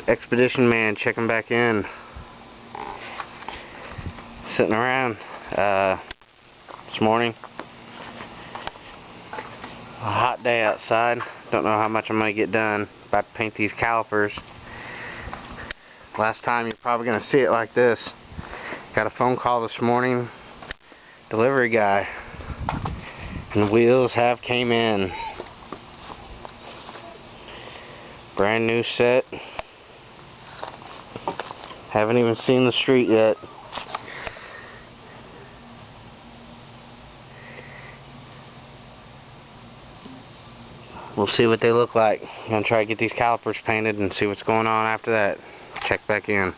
Expedition man checking back in. Sitting around this morning. A hot day outside. Don't know how much I'm going to get done. About to paint these calipers. Last time you're probably going to see it like this. Got a phone call this morning. Delivery guy. And the wheels have came in. Brand new set. Haven't even seen the street yet. We'll see what they look like. I'm gonna try to get these calipers painted and see what's going on after that. Check back in.